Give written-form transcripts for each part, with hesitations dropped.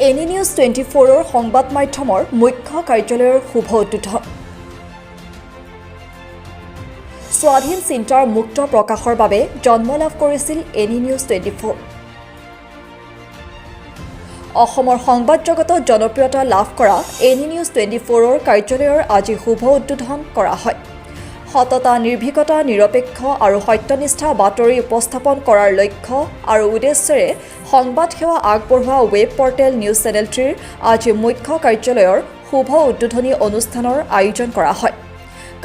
any news 24ৰ সংবাদ মাধ্যমৰ মুখ্য কাৰ্যালয়ৰ শুভ উদ্বোধন স্বাধীন চিন্তাৰ মুক্ত প্ৰকাশৰ বাবে জন্ম লাভ কৰিছিল এনি নিউজ 24 অসমৰ সংবাদ জগতত জনপ্ৰিয়তা লাভ কৰা এনি নিউজ 24ৰ কাৰ্যালয়ৰ আজি শুভ উদ্বোধন কৰা হয় সততা নিৰ্ভীকতা নিৰপেক্ষ আৰু সত্যনিষ্ঠা বাতৰি উপস্থাপন কৰাৰ লক্ষ্য আৰু উদ্দেশ্যৰে সংবাদ সেৱা আগবঢ়োৱা ৱেব পৰ্টেল নিউজ চেনেলটিৰ আজি মুখ্য কাৰ্যালয়ৰ শুভ উদ্বোধনী অনুষ্ঠানৰ আয়োজন কৰা হয়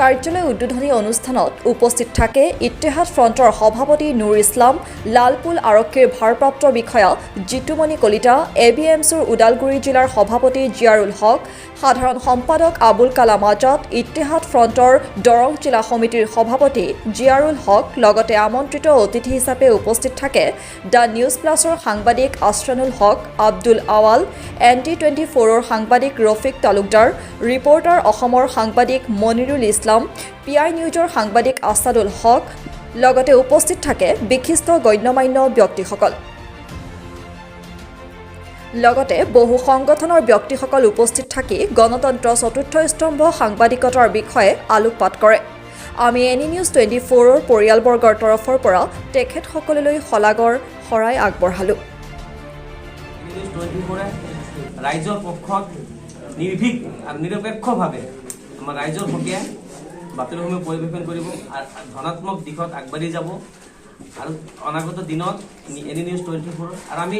কাৰ্যালয় উদ্বোধনী অনুষ্ঠানত উপস্থিত থাকে ইত্তেহাদ ফ্ৰণ্টৰ সভাপতি নুৰ ইছলাম লালপুল আৰক্ষীৰ ভাৰপ্ৰাপ্ত বিষয়া জিতুমণি কলিতা এবিএমচিৰ ওদালগুৰি জিলাৰ সভাপতি জিয়াৰুল হক সাধাৰণ সম্পাদক আবুল কালাম আজাদ ইত্তেহাদ ফ্ৰণ্টৰ দৰং জিলা সমিতিৰ সভাপতি জিয়াৰুল হক লগতে আমন্ত্ৰিত অতিথি হিচাপে উপস্থিত থাকে দ্য নিউজ প্লাছৰ সাংবাদিক আশ্ৰানুল হক আব্দুল আৱাল NT24ৰ সাংবাদিক ৰফিক তালুকদাৰ ৰিপৰ্টাৰ অসমৰ সাংবাদিক মনিৰুল ইছলাম PI নিউজৰ সাংবাদিক আছাদুল হক লগতে উপস্থিত থাকে বিশিষ্ট গণ্যমান্য ব্যক্তিসকল লগতে বহু সংগঠনৰ ব্যক্তিসকল উপস্থিত থাকি গণতন্ত্ৰ চতুৰ্থ স্তম্ভ সাংবাদিকতাৰ বিষয়ে আলোকপাত কৰে আমি এনি নিউজ 24ৰ পৰিয়ালবৰ্গৰ তৰফৰ পৰা তেখেতসকললৈ শলাগৰ শৰাই আগবঢ়ালোঁ ৰাইজৰ পক্ষত নিৰ্ভীক আৰু নিৰপেক্ষভাৱে আমাৰ ৰাইজৰ হকে বাতৰিসমূহ পৰিৱেশন কৰিব আৰু ধনাত্মক দিশত আগবাঢ়ি যাব আৰু অনাগত দিনত এনি নিউজ 24 আৰু আমি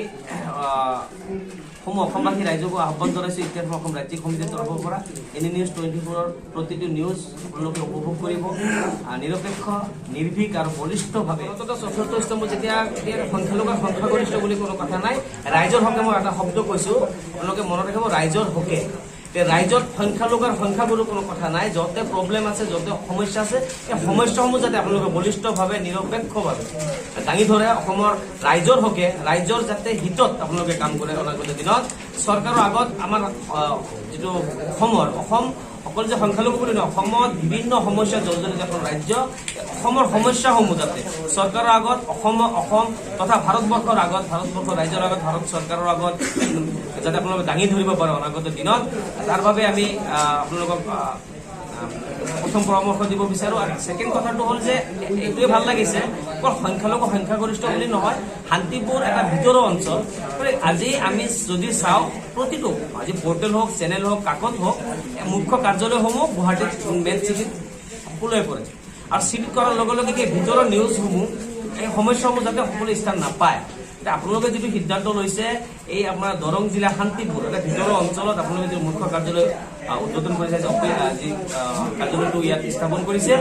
অসমবাসী ৰাইজকো আহ্বান জনাইছোঁ ইত্যাদি অসম ৰাজ্যিক সমিতিৰ তৰফৰ পৰা এনি নিউজ 24ৰ প্ৰতিটো নিউজ আপোনালোকে উপভোগ কৰিব নিৰপেক্ষ নিৰ্ভীক আৰু বলিষ্ঠভাৱে চতুৰ্থ স্তম্ভ যেতিয়া সংখ্যাগৰিষ্ঠ বুলি কোনো কথা নাই ৰাইজৰ হকে মই এটা শব্দ কৈছোঁ আপোনালোকে মনত ৰাখিব ৰাইজৰ হকে ৰাইজত সংখ্যালঘুৰ সংখ্যাগুৰু কোনো কথা নাই যতে প্ৰব্লেম আছে যতে সমস্যা আছে এই সমস্যাসমূহ যাতে আপোনালোকে বলিষ্ঠভাৱে নিৰপেক্ষভাৱে দাঙি ধৰে অসমৰ ৰাইজৰ হকে ৰাইজৰ যাতে হিতত আপোনালোকে কাম কৰে অনাগত দিনত চৰকাৰৰ আগত আমাৰ যিটো অসম অকল যে সংখ্যালঘু বুলি নহয় অসমত বিভিন্ন সমস্যা জৰ্জৰিত এখন ৰাজ্য অসমৰ সমস্যাসমূহ যাতে চৰকাৰৰ আগত অসম তথা ভাৰতবৰ্ষৰ আগত ভাৰতবৰ্ষৰ ৰাইজৰ আগত ভাৰত চৰকাৰৰ আগত যাতে আপোনালোকে দাঙি ধৰিব পাৰে অনাগত দিনত তাৰ বাবে আমি আপোনালোকক প্ৰথম পৰামৰ্শ দিব বিচাৰোঁ আৰু ছেকেণ্ড কথাটো হ'ল যে এইটোৱে ভাল লাগিছে অকল সংখ্যালঘু সংখ্যাগৰিষ্ঠ বুলি নহয় শান্তিপুৰ এটা ভিতৰুৱা অঞ্চল আজি আমি যদি চাওঁ প্ৰতিটো আজি পৰ্টেল হওক চেনেল হওক কাকত হওক মুখ্য কাৰ্যালয়সমূহ গুৱাহাটীত মেইন চিটিত সকলোৱে পৰে আৰু চিটিত কৰাৰ লগে লগে এই ভিতৰৰ নিউজসমূহ এই সমস্যাসমূহ যাতে সকলো স্থান নাপায় আপোনালোকে যিটো সিদ্ধান্ত লৈছে এই আপোনাৰ দৰং জিলা শান্তিপুৰ এটা ভিতৰৰ অঞ্চলত আপোনালোকে যিটো মুখ্য কাৰ্যালয় উদ্বোধন কৰিছে যি কাৰ্যালয়টো ইয়াত স্থাপন কৰিছে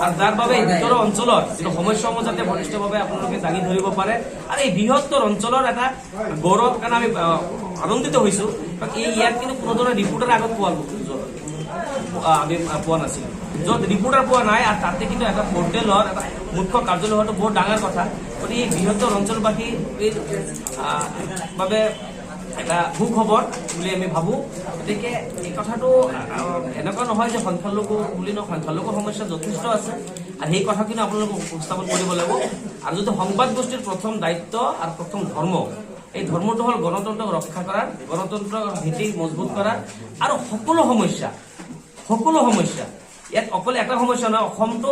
আৰু যাৰ বাবে এই ভিতৰৰ অঞ্চলত যিটো সমস্যাসমূহ যাতে বলিষ্ঠভাৱে আপোনালোকে দাঙি ধৰিব পাৰে আৰু এই বৃহত্তৰ অঞ্চলৰ এটা গৌৰৱ কাৰণে আমি আনন্দিত হৈছোঁ এই ইয়াত কিন্তু কোনো ধৰণৰ ৰিপৰ্টাৰ আগত আমি পোৱা নাছিলোঁ য'ত ৰিপৰ্টাৰ পোৱা নাই আৰু তাতে কিন্তু এটা পৰ্টেলৰ এটা মুখ্য কাৰ্যালয় হোৱাটো বহুত ডাঙৰ কথা গতিকে এই বৃহত্তৰ অঞ্চলবাসীৰ বাবে এটা সুখবৰ বুলি আমি ভাবোঁ গতিকে এই কথাটো এনেকুৱা নহয় যে সংখ্যালঘু বুলি নহয় সংখ্যালঘুৰ সমস্যা যথেষ্ট আছে আৰু সেই কথাখিনি আপোনালোকক উপস্থাপন কৰিব লাগিব আৰু যদি সংবাদ গোষ্ঠীৰ প্ৰথম দায়িত্ব আৰু প্ৰথম ধৰ্ম এই ধৰ্মটো হ'ল গণতন্ত্ৰক ৰক্ষা কৰাৰ গণতন্ত্ৰৰ ভেটি মজবুত কৰাৰ আৰু সকলো সমস্যা ইয়াত অকল এটা সমস্যা নহয় অসমটো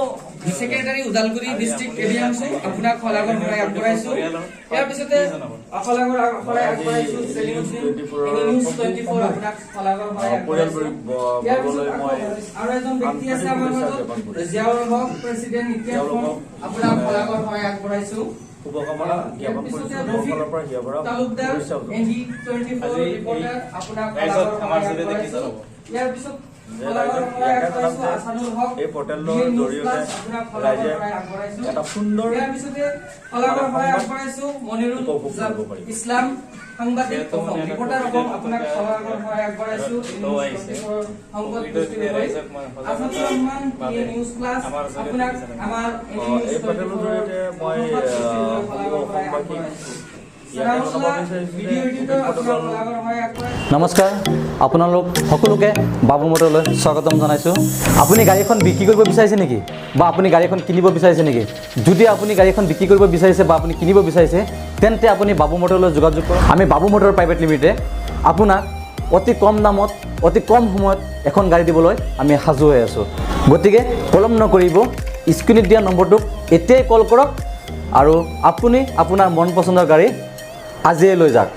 ছেক্ৰেটাৰী ওদালগুৰি ডিষ্ট্ৰিক্ট এডিএমচি আপোনাক শলাগৰ শৰাই আগবঢ়াইছোঁ ইয়াৰ পিছতে শলাগৰ শৰাই আগবঢ়াইছোঁ নিউজ 24 আপোনাক শলাগৰ শৰাই আগবঢ়াইছোঁ ইয়াৰ পিছত আৰু এজন ব্যক্তি আছে আমাৰ মাজত জিয়াউল হক প্ৰেচিডেণ্ট ইত্যাদি আপোনাক শলাগৰ শৰাই আগবঢ়াইছোঁ শুভকামনা জ্ঞাপন কৰিছোঁ ফালৰ পৰা হিয়াবৰা তালুকদাৰ NT24 ৰিপৰ্টাৰ আপোনাক আমাৰ জৰিয়তে কি জনাব ইয়াৰ পিছত এই পৰ্টেলৰ জৰিয়তে ৰাইজে এটা সুন্দৰ ইছলাম সাংবাদিক ৰিপৰ্টাৰ আপোনাক নিউজ প্লাছ আপোনাক আমাৰ এই পৰ্টেলৰ জৰিয়তে মই অসমবাসী নমস্কাৰ আপোনালোক সকলোকে বাবু মটৰলৈ স্বাগতম জনাইছোঁ আপুনি গাড়ীখন বিক্ৰী কৰিব বিচাৰিছে নেকি বা আপুনি গাড়ীখন কিনিব বিচাৰিছে নেকি যদি আপুনি গাড়ীখন বিক্ৰী কৰিব বিচাৰিছে বা আপুনি কিনিব বিচাৰিছে তেন্তে আপুনি বাবু মটৰলৈ যোগাযোগ কৰক আমি বাবু মটৰ প্ৰাইভেট লিমিটেড আপোনাক অতি কম দামত অতি কম সময়ত এখন গাড়ী দিবলৈ আমি সাজু হৈ আছোঁ গতিকে পলম নকৰিব স্ক্ৰীনত দিয়া নম্বৰটোক এতিয়াই কল কৰক আৰু আপুনি আপোনাৰ মন পচন্দৰ গাড়ী আজিয়ে লৈ যাওক